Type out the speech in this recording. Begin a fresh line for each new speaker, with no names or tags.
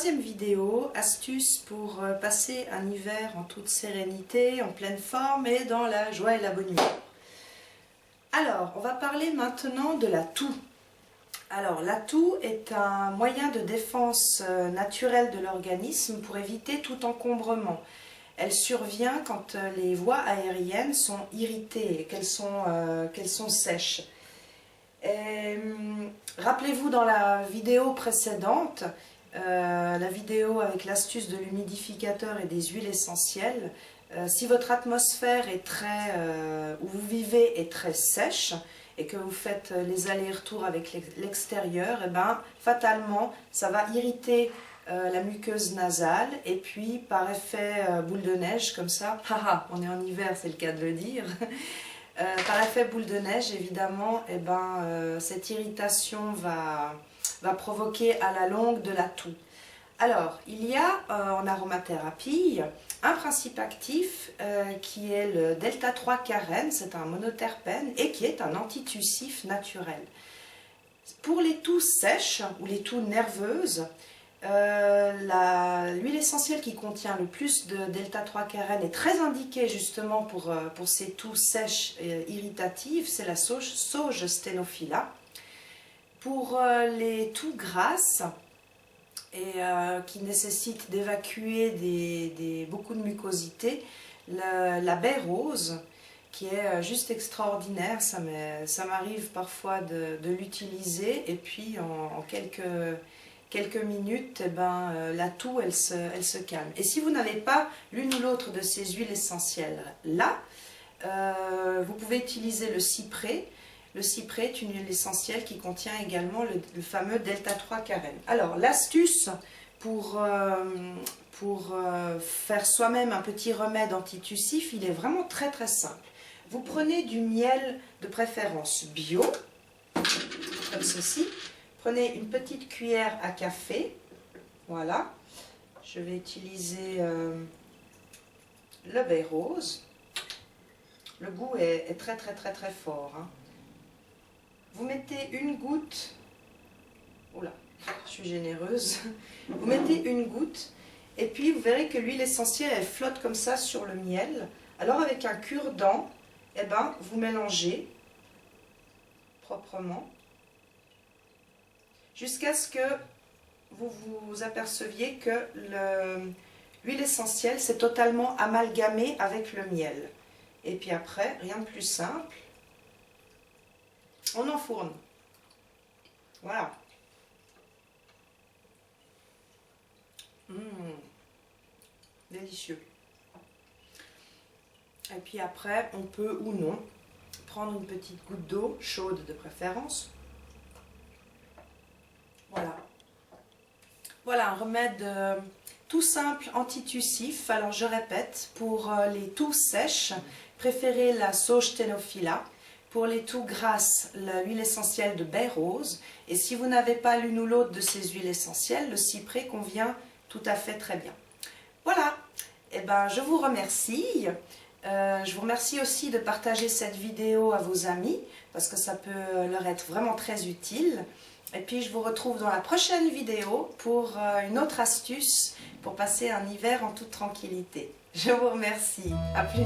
troisième vidéo, astuce pour passer un hiver en toute sérénité, en pleine forme et dans la joie et la bonne humeur. Alors, on va parler maintenant de la toux. Alors, la toux est un moyen de défense naturelle de l'organisme pour éviter tout encombrement. Elle survient quand les voies aériennes sont irritées et qu'elles sont sèches. Rappelez-vous dans la vidéo précédente, la vidéo avec l'astuce de l'humidificateur et des huiles essentielles, si votre atmosphère est où vous vivez est très sèche et que vous faites les allers-retours avec l'extérieur, et ben, fatalement ça va irriter la muqueuse nasale et puis par effet boule de neige comme ça, haha, on est en hiver, c'est le cas de le dire. Par effet boule de neige, évidemment, eh ben, cette irritation va provoquer à la longue de la toux. Alors, il y a en aromathérapie un principe actif qui est le delta-3-carène, c'est un monoterpène et qui est un antitussif naturel. Pour les toux sèches ou les toux nerveuses, l'huile essentielle qui contient le plus de delta-3-carène est très indiquée justement pour ces toux sèches et irritatives, c'est la sauge Stenophila. Pour les toux grasses et qui nécessitent d'évacuer beaucoup de mucosité, la baie rose qui est juste extraordinaire, ça m'arrive parfois de l'utiliser et puis en quelques minutes, eh ben, la toux elle se calme. Et si vous n'avez pas l'une ou l'autre de ces huiles essentielles là, vous pouvez utiliser le cyprès. Le cyprès est une huile essentielle qui contient également le fameux delta-3-carène. Alors l'astuce pour faire soi-même un petit remède antitussif, il est vraiment très très simple. Vous prenez du miel de préférence bio, comme ceci. Prenez une petite cuillère à café, voilà, je vais utiliser le baie rose, le goût est très très très très fort. Hein. Vous mettez une goutte, oula, je suis généreuse, vous mettez une goutte et puis vous verrez que l'huile essentielle elle flotte comme ça sur le miel. Alors avec un cure-dent, eh ben, vous mélangez proprement. Jusqu'à ce que vous vous aperceviez que l'huile essentielle s'est totalement amalgamée avec le miel. Et puis après, rien de plus simple, on enfourne. Voilà. Délicieux. Et puis après, on peut ou non prendre une petite goutte d'eau, chaude de préférence. Voilà. Voilà un remède tout simple, antitussif. Alors je répète, pour les toux sèches, préférez la sauge Stenophila. Pour les toux grasses, l'huile essentielle de baie rose. Et si vous n'avez pas l'une ou l'autre de ces huiles essentielles, le cyprès convient tout à fait très bien. Voilà. Eh ben, je vous remercie. Je vous remercie aussi de partager cette vidéo à vos amis parce que ça peut leur être vraiment très utile. Et puis je vous retrouve dans la prochaine vidéo pour une autre astuce pour passer un hiver en toute tranquillité. Je vous remercie. À plus.